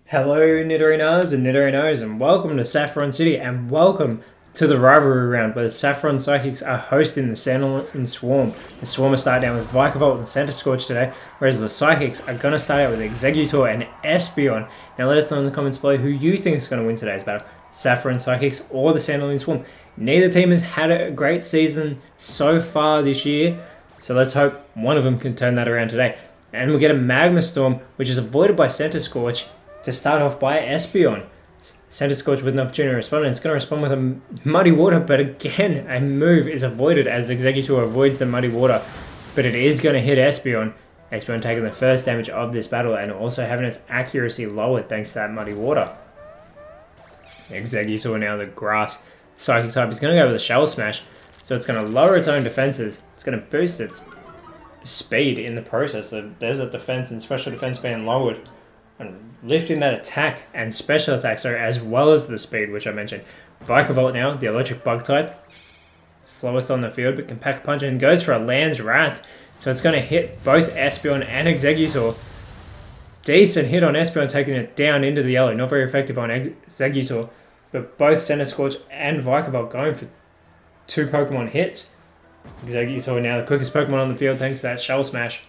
Hello Nidorinas and Nidorinos, and welcome to Saffron City, and welcome to the Rivalry Round where the Saffron Psychics are hosting the Santalune Swarm. The Swarm will start down with Vikavolt and Center Scorch today, whereas the Psychics are going to start out with Exeggutor and Espeon. Now let us know in the comments below who you think is going to win today's battle, Saffron Psychics or the Santalune Swarm. Neither team has had a great season so far this year, so let's hope one of them can turn that around today. And we'll get a Magma Storm, which is avoided by Center Scorch, to start off by Espeon. Center Scorch with an opportunity to respond, and it's going to respond with a Muddy Water, but again, a move is avoided as Exeggutor avoids the Muddy Water, but it is going to hit Espeon. Espeon taking the first damage of this battle and also having its accuracy lowered thanks to that Muddy Water. Exeggutor now, the Grass Psychic type, is going to go with a Shell Smash, so it's going to lower its own defenses. It's going to boost its speed in the process. So there's a defense and special defense being lowered, and lifting that attack and special attack, as well as the speed, which I mentioned. Vikavolt now, the electric bug type, slowest on the field, but can pack a punch and goes for a Land's Wrath. So it's going to hit both Espeon and Exeggutor. Decent hit on Espeon, taking it down into the yellow. Not very effective on Exeggutor, but both Center Scorch and Vikavolt going for 2 Pokemon hits. Exeggutor now the quickest Pokemon on the field thanks to that Shell Smash.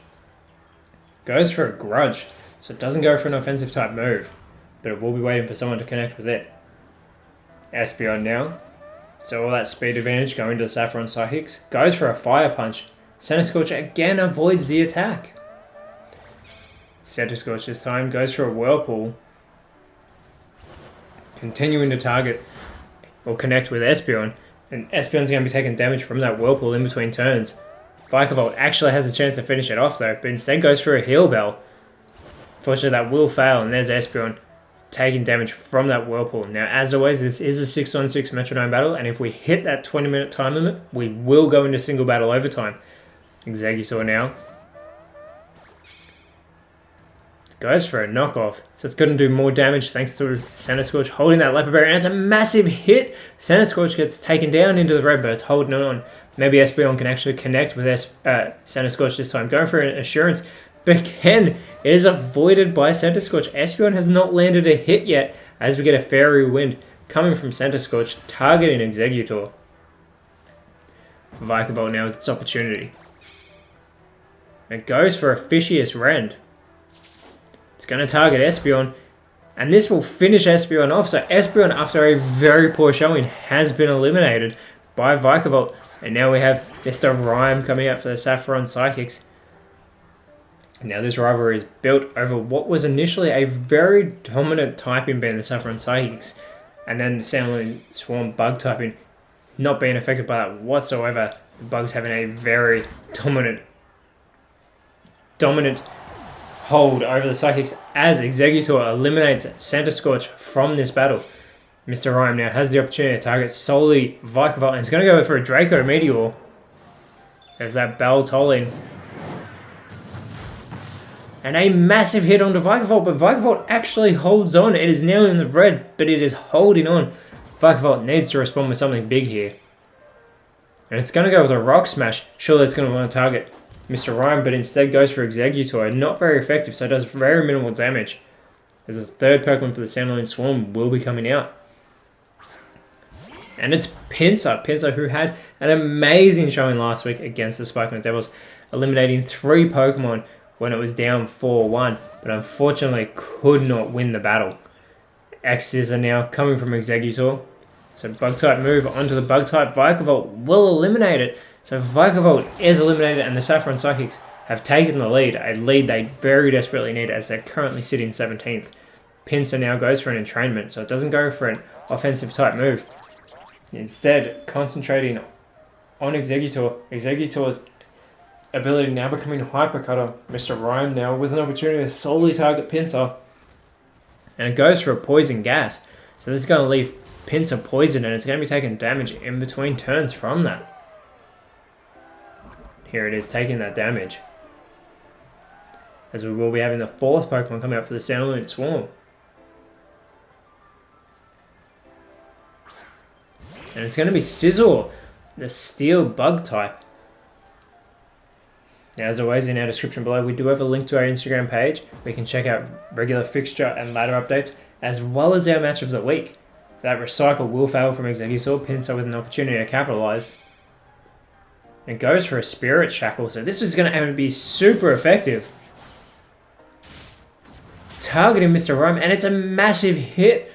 Goes for a Grudge. So it doesn't go for an offensive type move, but it will be waiting for someone to connect with it. Espeon now. So all that speed advantage going to the Saffron Psychics. Goes for a Fire Punch. Center Scorch again avoids the attack. Center Scorch this time goes for a Whirlpool. Continuing to target or connect with Espeon. And Espeon's going to be taking damage from that Whirlpool in between turns. Vikavolt actually has a chance to finish it off though, but instead goes for a Heal Bell. Fortunately, that will fail, and there's Espeon taking damage from that Whirlpool. Now, as always, this is a 6-on-6 Metronome battle, and if we hit that 20-minute time limit, we will go into single battle overtime. Exeggutor now goes for a knockoff, so it's going to do more damage thanks to Center Scorch holding that Leopard Berry, and it's a massive hit. Center Scorch gets taken down into the red, but it's holding on. Maybe Espeon can actually connect with Center Scorch this time, going for an Assurance. But again, it is avoided by Center Scorch. Espeon has not landed a hit yet as we get a Fairy Wind coming from Center Scorch, targeting Exeggutor. Vikavolt now with its opportunity. It goes for a Fishious Rend. It's going to target Espeon, and this will finish Espeon off. So Espeon, after a very poor showing, has been eliminated by Vikavolt. And now we have Mr. Rhyme coming out for the Saffron Psychics. Now this rivalry is built over what was initially a very dominant typing being the Saffron Psychics, and then the Santalune Swarm bug typing not being affected by that whatsoever. The bugs having a very dominant hold over the Psychics as Exeggutor eliminates Center Scorch from this battle. Mr. Rhyme now has the opportunity to target solely Vikavolt, and he's going to go for a Draco Meteor. There's that bell tolling. And a massive hit onto Vikavolt, but Vikavolt actually holds on. It is now in the red, but it is holding on. Vikavolt needs to respond with something big here. And it's going to go with a Rock Smash. Surely it's going to want to target Mr. Rhyme, but instead goes for Exeggutor. Not very effective, so it does very minimal damage. As the third Pokemon for the Santalune Swarm will be coming out. And it's Pinsir. Pinsir, who had an amazing showing last week against the Spikeman Devils, eliminating 3 Pokemon when it was down 4-1, but unfortunately could not win the battle. X's are now coming from Exeggutor. So Bug-type move onto the Bug-type. Vikavolt will eliminate it. So Vikavolt is eliminated, and the Saffron Psychics have taken the lead, a lead they very desperately need as they're currently sitting 17th. Pinsir now goes for an Entrainment, so it doesn't go for an offensive type move. Instead, concentrating on Exeggutor. Exeggutor's ability now becoming Hyper Cutter. Mr. Rhyme now with an opportunity to solely target Pinsir. And it goes for a Poison Gas. So this is going to leave Pinsir poisoned, and it's going to be taking damage in between turns from that. Here it is taking that damage. As we will be having the 4th Pokemon come out for the Santalune Swarm. And it's going to be Scizor, the Steel Bug type. Now, as always, in our description below, we do have a link to our Instagram page where you can check out regular fixture and ladder updates, as well as our match of the week. That recycle will fail from Executor, Pincer with an opportunity to capitalise. It goes for a Spirit Shackle, so this is going to be super effective. Targeting Mr. Rhyme, and it's a massive hit.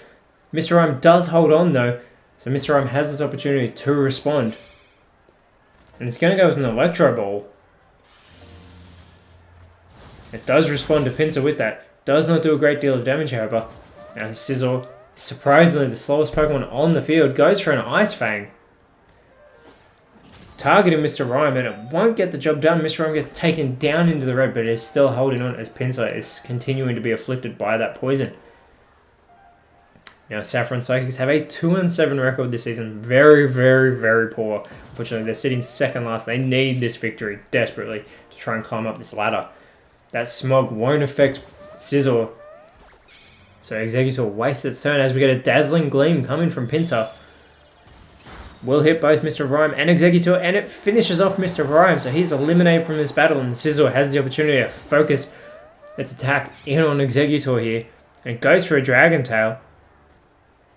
Mr. Rhyme does hold on though, so Mr. Rhyme has this opportunity to respond. And it's going to go with an Electro Ball. It does respond to Pincer with that. Does not do a great deal of damage, however. Now Sizzle, surprisingly the slowest Pokemon on the field, goes for an Ice Fang. Targeting Mr. Rhyme, and it won't get the job done. Mr. Rhyme gets taken down into the red, but is still holding on as Pincer is continuing to be afflicted by that poison. Now, Saffron Psychics have a 2-7 record this season. Very, very, very poor. Unfortunately, they're sitting second last. They need this victory desperately to try and climb up this ladder. That Smog won't affect Sizzle. So Executor wastes its turn as we get a Dazzling Gleam coming from Pincer. Will hit both Mr. Rhyme and Executor, and it finishes off Mr. Rhyme. So he's eliminated from this battle, and Sizzle has the opportunity to focus its attack in on Executor here. And it goes for a Dragon Tail.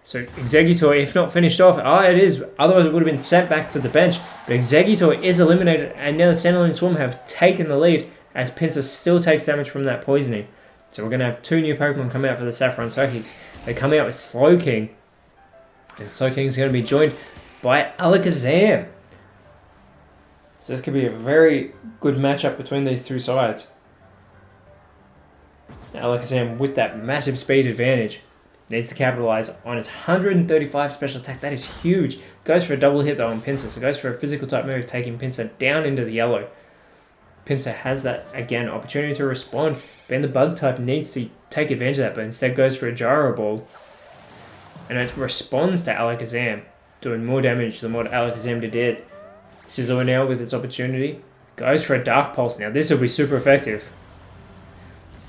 So Executor, if not finished off, it is. Otherwise, it would have been sent back to the bench. But Executor is eliminated, and now the Santalune Swarm have taken the lead as Pincer still takes damage from that poisoning. So we're going to have 2 new Pokemon come out for the Saffron Psychics. They come out with Slowking. And Slowking is going to be joined by Alakazam. So this could be a very good matchup between these two sides. Now Alakazam, with that massive speed advantage, needs to capitalize on its 135 special attack. That is huge. Goes for a double hit though on Pincer. So goes for a physical type move, taking Pincer down into the yellow. Pincer has that, again, opportunity to respond. Then the bug type needs to take advantage of that, but instead goes for a Gyro Ball. And it responds to Alakazam, doing more damage than what Alakazam did. Sizzle now with its opportunity. Goes for a Dark Pulse. Now this will be super effective.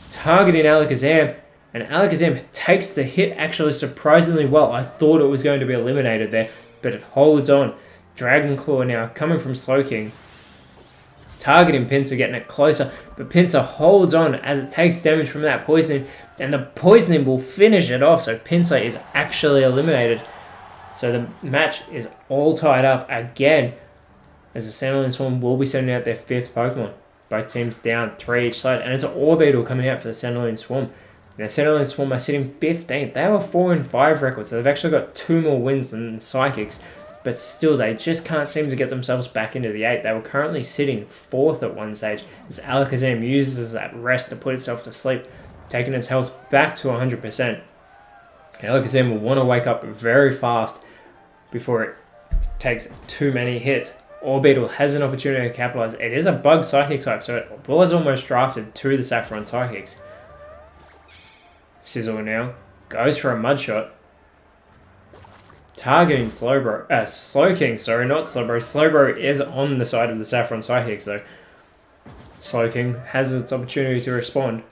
Targeting Alakazam. And Alakazam takes the hit actually surprisingly well. I thought it was going to be eliminated there, but it holds on. Dragon Claw now coming from Slowking. Targeting Pincer, getting it closer, but Pincer holds on as it takes damage from that poisoning, and the poisoning will finish it off, so Pincer is actually eliminated. So the match is all tied up again, as the Santalune Swarm will be sending out their 5th Pokemon. Both teams down 3 each side, and it's an Orbeetle coming out for the Santalune Swarm. Now, Santalune Swarm are sitting 15th. They have a 4-5 record, so they've actually got 2 more wins than the Psychics. But still, they just can't seem to get themselves back into the 8. They were currently sitting 4th at one stage, as Alakazam uses that rest to put itself to sleep, taking its health back to 100%. Alakazam will want to wake up very fast before it takes too many hits. Orbeetle has an opportunity to capitalize. It is a Bug Psychic type, so it was almost drafted to the Saffron Psychics. Sizzle now goes for a Mud Shot. Targeting Slowking, sorry, not Slowbro. Slowbro is on the side of the Saffron Psychics, though. Slowking has its opportunity to respond.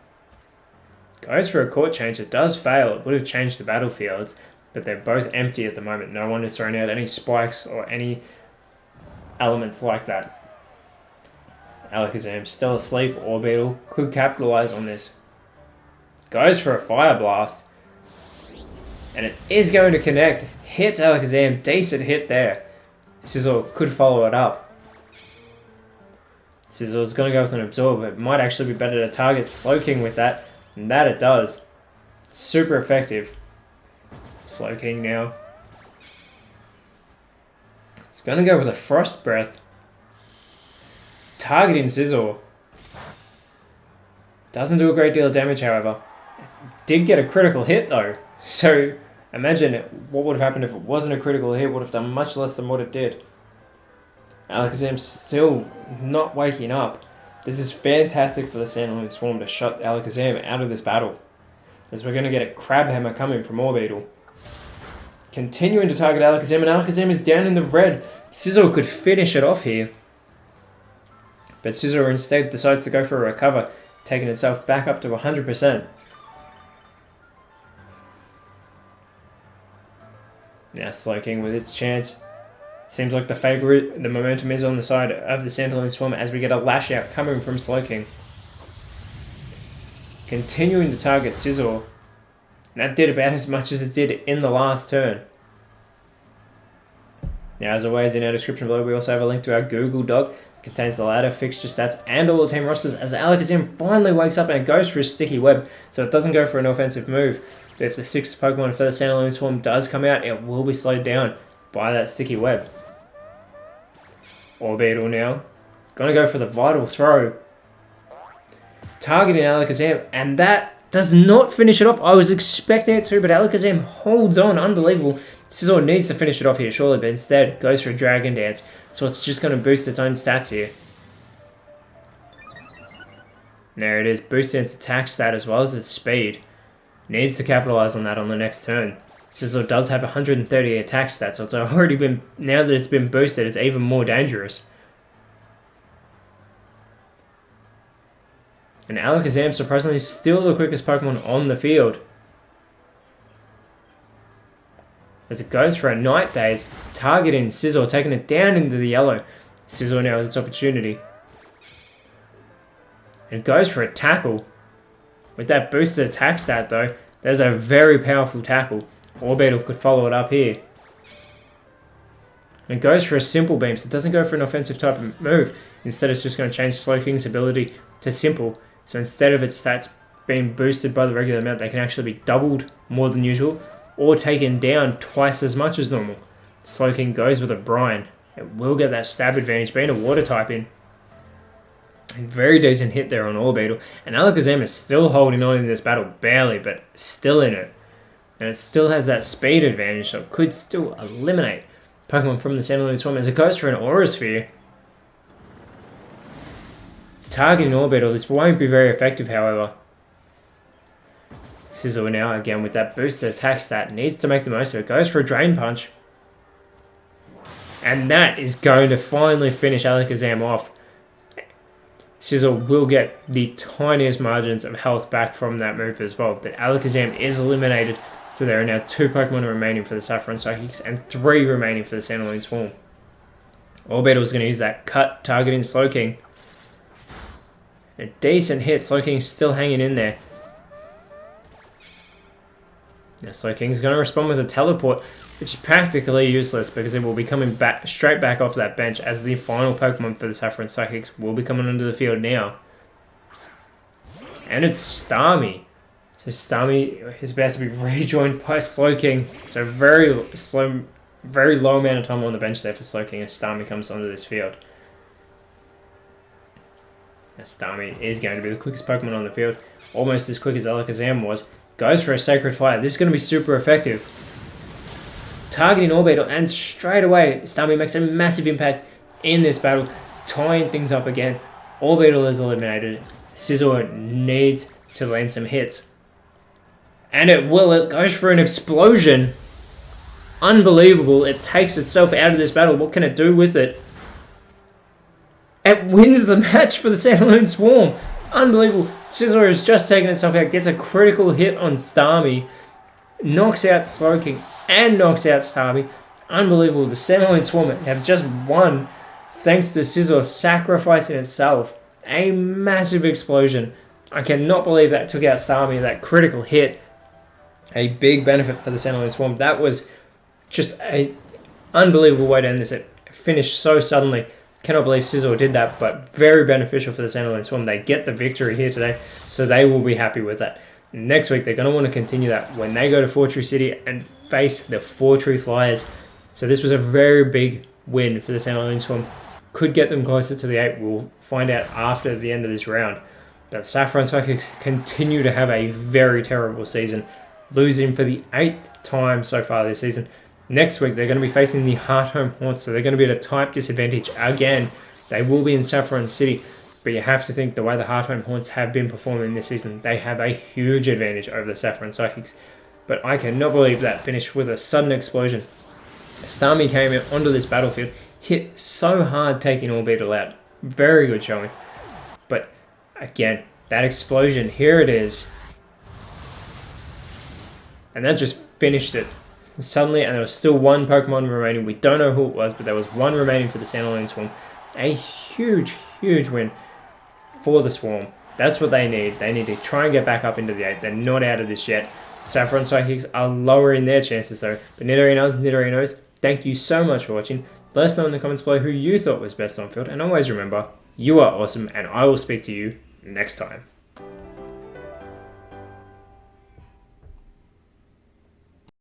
Goes for a Court Change. It does fail. It would have changed the battlefields, but they're both empty at the moment. No one is throwing out any spikes or any elements like that. Alakazam still asleep. Orbeetle could capitalize on this. Goes for a Fire Blast. And it is going to connect. Hits Alakazam. Decent hit there. Sizzle could follow it up. Sizzle is going to go with an Absorb. It might actually be better to target Slowking with that. And that it does. Super effective. Slowking now. It's going to go with a Frost Breath. Targeting Sizzle. Doesn't do a great deal of damage, however. Did get a critical hit, though. So imagine what would have happened if it wasn't a critical hit. Would have done much less than what it did. Alakazam still not waking up. This is fantastic for the Santalune Swarm to shut Alakazam out of this battle, as we're going to get a Crab Hammer coming from Orbeetle. Continuing to target Alakazam, and Alakazam is down in the red. Sizzle could finish it off here, but Sizzle instead decides to go for a recover, taking itself back up to 100%. Now Slowking with its chance. Seems like the favourite, the momentum is on the side of the Santalune Swarm as we get a lash out coming from Slowking. Continuing to target Scizor. That did about as much as it did in the last turn. Now, as always, in our description below, we also have a link to our Google Doc. It contains the ladder, fixture stats, and all the team rosters as Alakazam finally wakes up and it goes for a sticky web, so it doesn't go for an offensive move. But if the 6th Pokemon for the Santalune Swarm does come out, it will be slowed down by that sticky web. Orbeetle now. Gonna go for the Vital Throw. Targeting Alakazam, and that does not finish it off. I was expecting it to, but Alakazam holds on. Unbelievable. Scizor needs to finish it off here, surely, but instead goes for a Dragon Dance. So it's just going to boost its own stats here. There it is, boosting its attack stat as well as its speed. Needs to capitalize on that on the next turn. Scizor does have 130 attack stats, so it's already been, now that it's been boosted, it's even more dangerous. And Alakazam, surprisingly, is still the quickest Pokemon on the field. As it goes for a Night Daze, targeting Scizor, taking it down into the yellow. Scizor now has its opportunity. And goes for a tackle. With that boosted attack stat though, there's a very powerful tackle. Orbeetle could follow it up here. And it goes for a Simple Beam, so it doesn't go for an offensive type of move. Instead it's just going to change Slowking's ability to Simple. So instead of its stats being boosted by the regular amount, they can actually be doubled more than usual, or taken down twice as much as normal. Slowking goes with a Brine. It will get that stab advantage being a water type in. And very decent hit there on Orbeetle. And Alakazam is still holding on in this battle, barely, but still in it. And it still has that speed advantage, so it could still eliminate Pokemon from the Santalune Swarm as it goes for an Aura Sphere. Targeting Orbeetle, this won't be very effective, however. Scizor now, again, with that boosted attack stat, needs to make the most of it. Goes for a Drain Punch. And that is going to finally finish Alakazam off. Scizor will get the tiniest margins of health back from that move as well. But Alakazam is eliminated, so there are now 2 Pokemon remaining for the Saffron Psychics and 3 remaining for the Santalune Swarm. Orbeetle is going to use that cut, targeting Slowking. A decent hit, Slowking's still hanging in there. Now Slowking's going to respond with a Teleport, which is practically useless because it will be coming back straight back off that bench as the final Pokemon for the Saffron Psychics will be coming onto the field now. And it's Starmie. So Starmie is about to be rejoined by Slowking. So very low amount of time on the bench there for Slowking as Starmie comes onto this field. Now Starmie is going to be the quickest Pokemon on the field, almost as quick as Alakazam was. Goes for a Sacred Fire. This is going to be super effective. Targeting Orbeetle, and straight away, Starmie makes a massive impact in this battle, tying things up again. Orbeetle is eliminated. Scizor needs to land some hits. And it will. It goes for an explosion. Unbelievable. It takes itself out of this battle. What can it do with it? It wins the match for the Santalune Swarm. Unbelievable. Scizor has just taken itself out, gets a critical hit on Starmie, knocks out Slowking, and knocks out Starmie. Unbelievable. The Santalune Swarm have just won thanks to Scizor sacrificing itself. A massive explosion. I cannot believe that took out Starmie, that critical hit. A big benefit for the Santalune Swarm. That was just an unbelievable way to end this. It finished so suddenly. Cannot believe Scizor did that, but very beneficial for the Santalune Swarm. They get the victory here today, so they will be happy with that. Next week, they're going to want to continue that when they go to Fortree City and face the Fortree Flyers. So this was a very big win for the Santalune Swarm. Could get them closer to the 8. We'll find out after the end of this round. But Saffron Psychics continue to have a very terrible season, losing for the 8th time so far this season. Next week, they're going to be facing the Heart Home Haunts, so they're going to be at a type disadvantage again. They will be in Saffron City, but you have to think the way the Heart Home Haunts have been performing this season, they have a huge advantage over the Saffron Psychics. But I cannot believe that finished with a sudden explosion. Starmie came onto this battlefield, hit so hard taking Orbeetle out. Very good showing. But again, that explosion, here it is. And that just finished it. suddenly, and there was still one Pokemon remaining. We don't know who it was, but there was one remaining for the Santalune Swarm. A huge, huge win for the Swarm. That's what they need. They need to try and get back up into the 8. They're not out of this yet. Saffron Psychics are lowering their chances though. But Nidorinos, thank you so much for watching. Let us know in the comments below who you thought was best on field. And always remember, you are awesome, and I will speak to you next time.